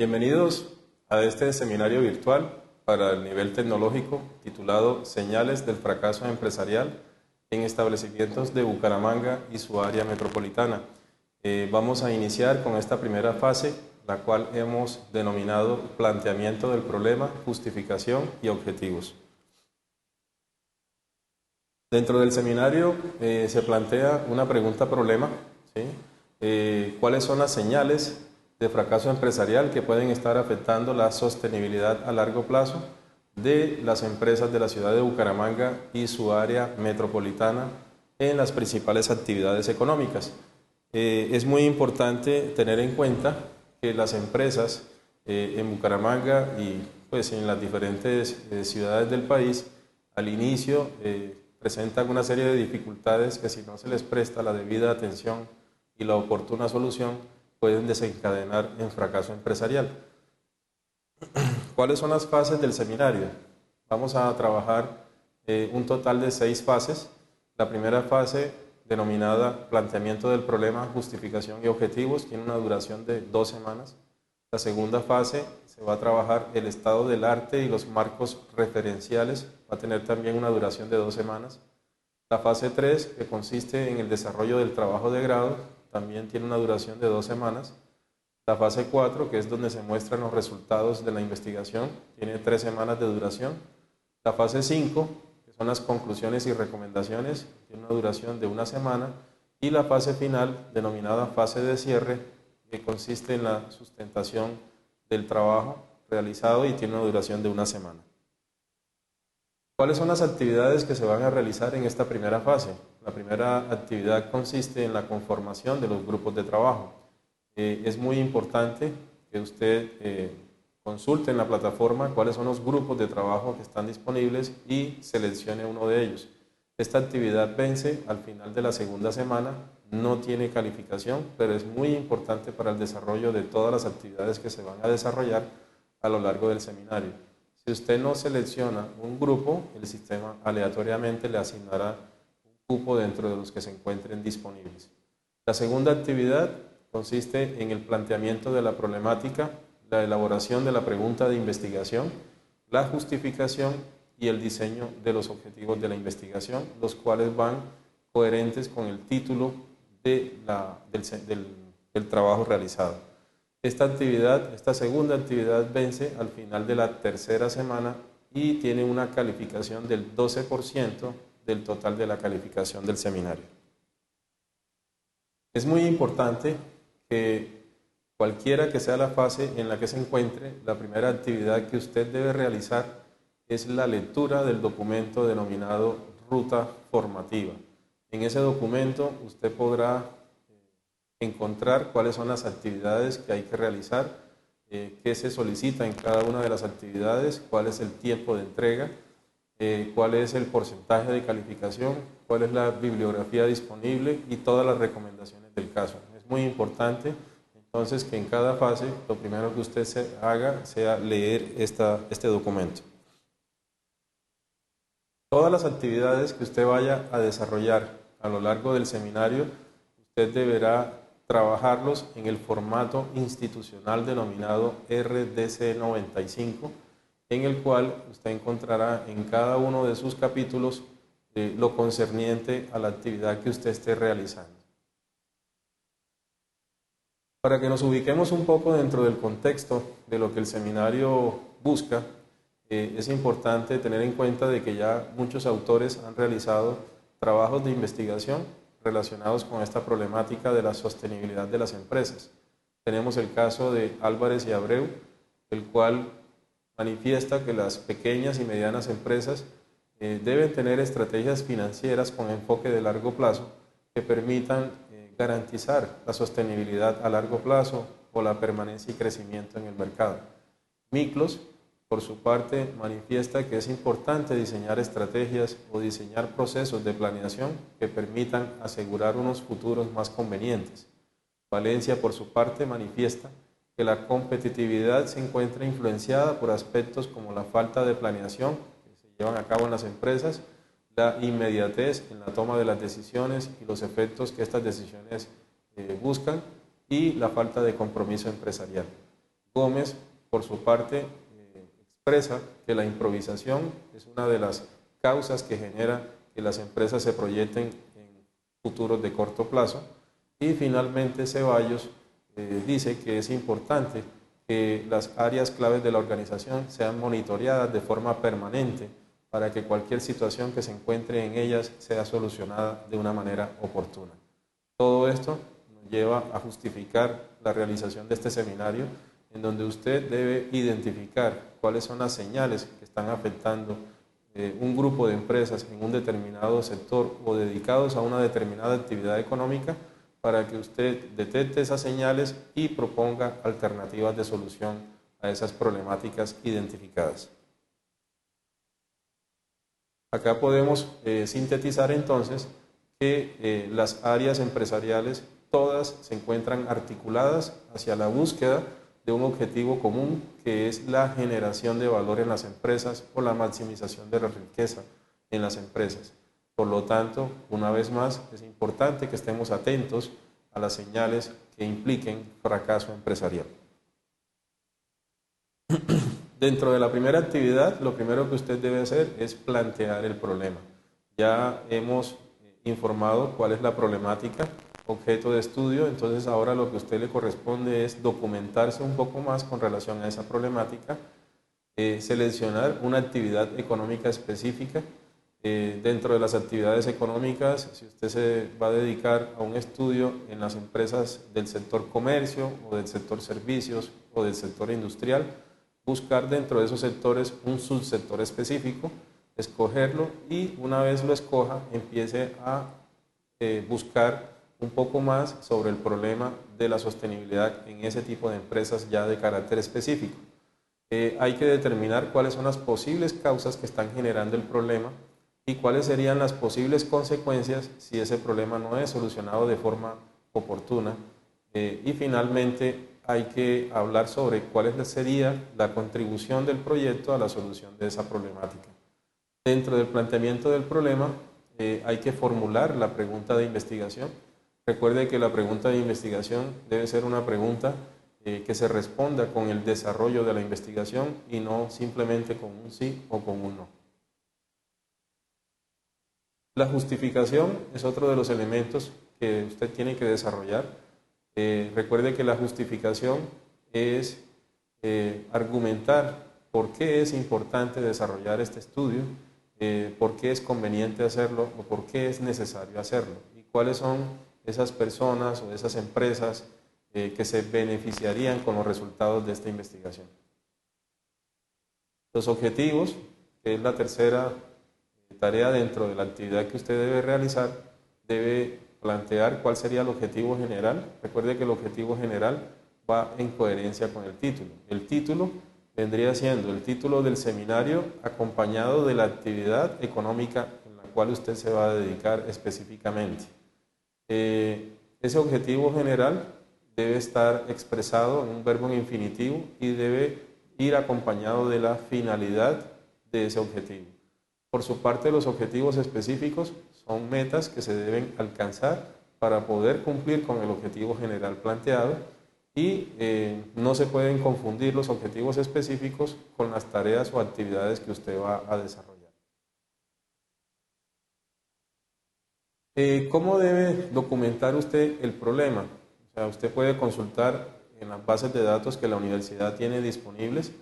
Bienvenidos a este seminario virtual para el nivel tecnológico titulado Señales del fracaso empresarial en establecimientos de Bucaramanga y su área metropolitana. Vamos a iniciar con esta primera fase, la cual hemos denominado planteamiento del problema, justificación y objetivos. Dentro del seminario se plantea una pregunta problema, ¿sí? ¿Cuáles son las señales de fracaso empresarial que pueden estar afectando la sostenibilidad a largo plazo de las empresas de la ciudad de Bucaramanga y su área metropolitana en las principales actividades económicas? Es muy importante tener en cuenta que las empresas en Bucaramanga y pues en las diferentes ciudades del país al inicio presentan una serie de dificultades que, si no se les presta la debida atención y la oportuna solución, pueden desencadenar en fracaso empresarial. ¿Cuáles son las fases del seminario? Vamos a trabajar un total de 6 fases. La primera fase, denominada planteamiento del problema, justificación y objetivos, tiene una duración de 2 semanas. La segunda fase se va a trabajar el estado del arte y los marcos referenciales, va a tener también una duración de 2 semanas. La fase 3, que consiste en el desarrollo del trabajo de grado, también tiene una duración de 2 semanas. La fase 4, que es donde se muestran los resultados de la investigación, tiene 3 semanas de duración. La fase 5, que son las conclusiones y recomendaciones, tiene una duración de 1 semana. Y la fase final, denominada fase de cierre, que consiste en la sustentación del trabajo realizado y tiene una duración de 1 semana. ¿Cuáles son las actividades que se van a realizar en esta primera fase? La primera actividad consiste en la conformación de los grupos de trabajo. Es muy importante que usted consulte en la plataforma cuáles son los grupos de trabajo que están disponibles y seleccione uno de ellos. Esta actividad vence al final de la segunda semana, no tiene calificación, pero es muy importante para el desarrollo de todas las actividades que se van a desarrollar a lo largo del seminario. Si usted no selecciona un grupo, el sistema aleatoriamente le asignará un cupo dentro de los que se encuentren disponibles. La segunda actividad consiste en el planteamiento de la problemática, la elaboración de la pregunta de investigación, la justificación y el diseño de los objetivos de la investigación, los cuales van coherentes con el título del trabajo realizado. Esta segunda actividad vence al final de la tercera semana y tiene una calificación del 12% del total de la calificación del seminario. Es muy importante que cualquiera que sea la fase en la que se encuentre, la primera actividad que usted debe realizar es la lectura del documento denominado Ruta Formativa. En ese documento usted podrá encontrar cuáles son las actividades que hay que realizar, qué se solicita en cada una de las actividades, cuál es el tiempo de entrega, cuál es el porcentaje de calificación, cuál es la bibliografía disponible y todas las recomendaciones del caso. Es muy importante entonces que en cada fase lo primero que usted haga sea leer este documento. Todas las actividades que usted vaya a desarrollar a lo largo del seminario, usted deberá trabajarlos en el formato institucional denominado RDC 95, en el cual usted encontrará en cada uno de sus capítulos lo concerniente a la actividad que usted esté realizando. Para que nos ubiquemos un poco dentro del contexto de lo que el seminario busca, es importante tener en cuenta de que ya muchos autores han realizado trabajos de investigación relacionados con esta problemática de la sostenibilidad de las empresas. Tenemos el caso de Álvarez y Abreu, el cual manifiesta que las pequeñas y medianas empresas deben tener estrategias financieras con enfoque de largo plazo que permitan garantizar la sostenibilidad a largo plazo o la permanencia y crecimiento en el mercado. Miklos, por su parte, manifiesta que es importante diseñar estrategias o diseñar procesos de planeación que permitan asegurar unos futuros más convenientes. Valencia, por su parte, manifiesta que la competitividad se encuentra influenciada por aspectos como la falta de planeación que se llevan a cabo en las empresas, la inmediatez en la toma de las decisiones y los efectos que estas decisiones buscan, y la falta de compromiso empresarial. Gómez, por su parte, expresa que la improvisación es una de las causas que genera que las empresas se proyecten en futuros de corto plazo. Y finalmente Ceballos dice que es importante que las áreas claves de la organización sean monitoreadas de forma permanente para que cualquier situación que se encuentre en ellas sea solucionada de una manera oportuna. Todo esto nos lleva a justificar la realización de este seminario, en donde usted debe identificar cuáles son las señales que están afectando un grupo de empresas en un determinado sector o dedicados a una determinada actividad económica, para que usted detecte esas señales y proponga alternativas de solución a esas problemáticas identificadas. Acá podemos sintetizar entonces que las áreas empresariales todas se encuentran articuladas hacia la búsqueda de un objetivo común, que es la generación de valor en las empresas o la maximización de la riqueza en las empresas. Por lo tanto, una vez más, es importante que estemos atentos a las señales que impliquen fracaso empresarial. Dentro de la primera actividad, lo primero que usted debe hacer es plantear el problema. Ya hemos informado cuál es la problemática, objeto de estudio, entonces ahora lo que a usted le corresponde es documentarse un poco más con relación a esa problemática, seleccionar una actividad económica específica. Dentro de las actividades económicas, si usted se va a dedicar a un estudio en las empresas del sector comercio o del sector servicios o del sector industrial, buscar dentro de esos sectores un subsector específico, escogerlo y una vez lo escoja, empiece a buscar un poco más sobre el problema de la sostenibilidad en ese tipo de empresas ya de carácter específico. Hay que determinar cuáles son las posibles causas que están generando el problema y cuáles serían las posibles consecuencias si ese problema no es solucionado de forma oportuna. Y finalmente hay que hablar sobre cuál sería la contribución del proyecto a la solución de esa problemática. Dentro del planteamiento del problema hay que formular la pregunta de investigación. Recuerde que la pregunta de investigación debe ser una pregunta que se responda con el desarrollo de la investigación y no simplemente con un sí o con un no. La justificación es otro de los elementos que usted tiene que desarrollar. Recuerde que la justificación es argumentar por qué es importante desarrollar este estudio, por qué es conveniente hacerlo o por qué es necesario hacerlo y cuáles son esas personas o esas empresas que se beneficiarían con los resultados de esta investigación. Los objetivos, que es la tercera tarea dentro de la actividad que usted debe realizar, debe plantear cuál sería el objetivo general. Recuerde que el objetivo general va en coherencia con el título. El título vendría siendo el título del seminario acompañado de la actividad económica en la cual usted se va a dedicar específicamente. Ese objetivo general debe estar expresado en un verbo en infinitivo y debe ir acompañado de la finalidad de ese objetivo. Por su parte, los objetivos específicos son metas que se deben alcanzar para poder cumplir con el objetivo general planteado y no se pueden confundir los objetivos específicos con las tareas o actividades que usted va a desarrollar. ¿Cómo debe documentar usted el problema? O sea, usted puede consultar en las bases de datos que la universidad tiene disponibles,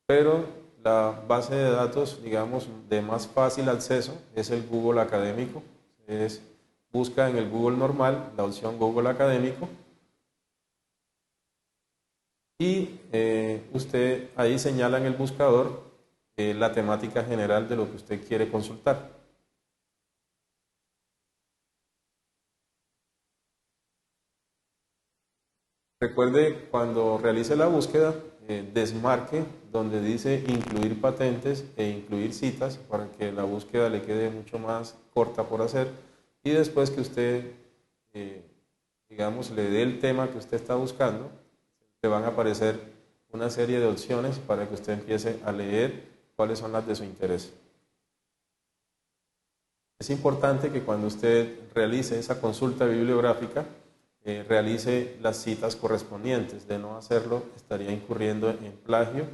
pero la base de datos, digamos, de más fácil acceso es el Google Académico. Busca en el Google normal la opción Google Académico y usted ahí señala en el buscador la temática general de lo que usted quiere consultar. Recuerde, cuando realice la búsqueda, desmarque donde dice incluir patentes e incluir citas para que la búsqueda le quede mucho más corta por hacer, y después que usted, digamos, le dé el tema que usted está buscando, le van a aparecer una serie de opciones para que usted empiece a leer cuáles son las de su interés. Es importante que cuando usted realice esa consulta bibliográfica, realice las citas correspondientes. De no hacerlo, estaría incurriendo en plagio,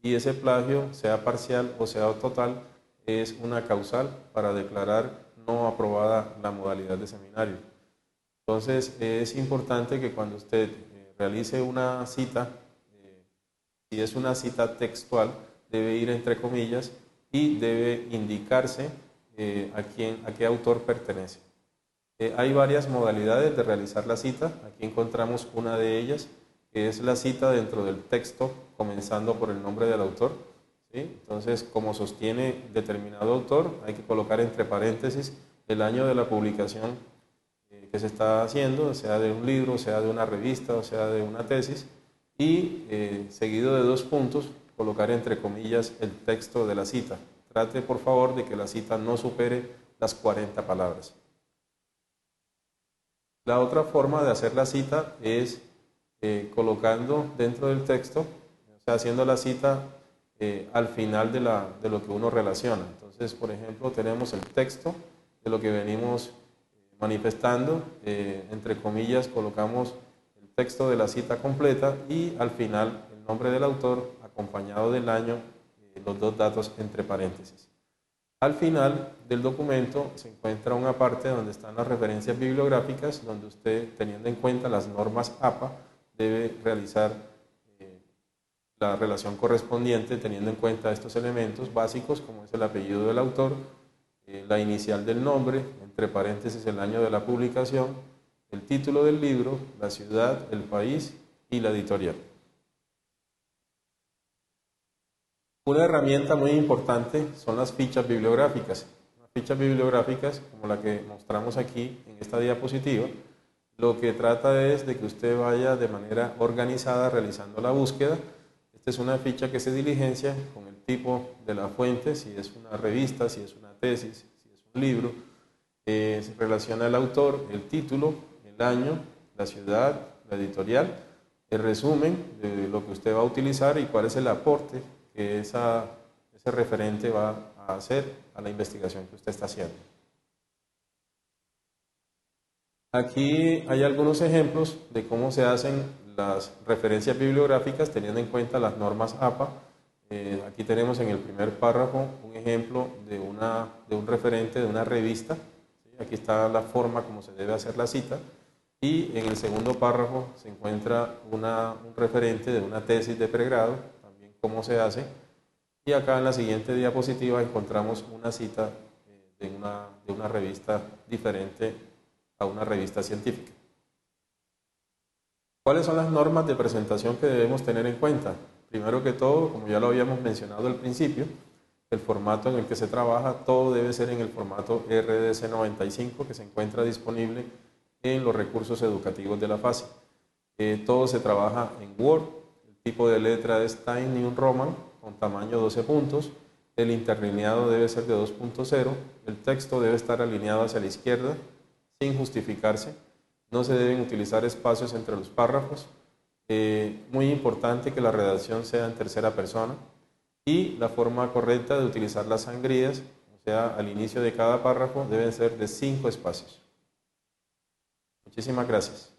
y ese plagio, sea parcial o sea total, es una causal para declarar no aprobada la modalidad de seminario. Entonces, es importante que cuando usted realice una cita, si es una cita textual, debe ir entre comillas y debe indicarse a qué autor pertenece. Hay varias modalidades de realizar la cita. Aquí encontramos una de ellas, que es la cita dentro del texto, comenzando por el nombre del autor, ¿sí? Entonces, como sostiene determinado autor, hay que colocar entre paréntesis el año de la publicación que se está haciendo, sea de un libro, sea de una revista, o sea de una tesis, y seguido de 2 puntos, colocar entre comillas el texto de la cita. Trate, por favor, de que la cita no supere las 40 palabras. La otra forma de hacer la cita es colocando dentro del texto, o sea, haciendo la cita al final de lo que uno relaciona. Entonces, por ejemplo, tenemos el texto de lo que venimos manifestando, entre comillas colocamos el texto de la cita completa y al final el nombre del autor acompañado del año, los 2 datos entre paréntesis. Al final del documento se encuentra una parte donde están las referencias bibliográficas, donde usted, teniendo en cuenta las normas APA, debe realizar la relación correspondiente teniendo en cuenta estos elementos básicos, como es el apellido del autor, la inicial del nombre, entre paréntesis el año de la publicación, el título del libro, la ciudad, el país y la editorial. Una herramienta muy importante son las fichas bibliográficas. Las fichas bibliográficas, como la que mostramos aquí en esta diapositiva, lo que trata es de que usted vaya de manera organizada realizando la búsqueda. Esta es una ficha que se diligencia con el tipo de la fuente, si es una revista, si es una tesis, si es un libro. Se relaciona el autor, el título, el año, la ciudad, la editorial, el resumen de lo que usted va a utilizar y cuál es el aporte que ese referente va a hacer a la investigación que usted está haciendo. Aquí hay algunos ejemplos de cómo se hacen las referencias bibliográficas teniendo en cuenta las normas APA. Aquí tenemos en el primer párrafo un ejemplo de un referente de una revista. ¿Sí? Aquí está la forma como se debe hacer la cita. Y en el segundo párrafo se encuentra un referente de una tesis de pregrado, también cómo se hace. Y acá en la siguiente diapositiva encontramos una cita de una revista diferente a una revista científica. ¿Cuáles son las normas de presentación que debemos tener en cuenta? Primero que todo, como ya lo habíamos mencionado al principio, el formato en el que se trabaja, todo debe ser en el formato RDC 95 que se encuentra disponible en los recursos educativos de la FACI. Todo se trabaja en Word, el tipo de letra es Times New Roman con tamaño 12 puntos, el interlineado debe ser de 2.0, el texto debe estar alineado hacia la izquierda sin justificarse, no se deben utilizar espacios entre los párrafos, muy importante que la redacción sea en tercera persona y la forma correcta de utilizar las sangrías, o sea, al inicio de cada párrafo deben ser de 5 espacios. Muchísimas gracias.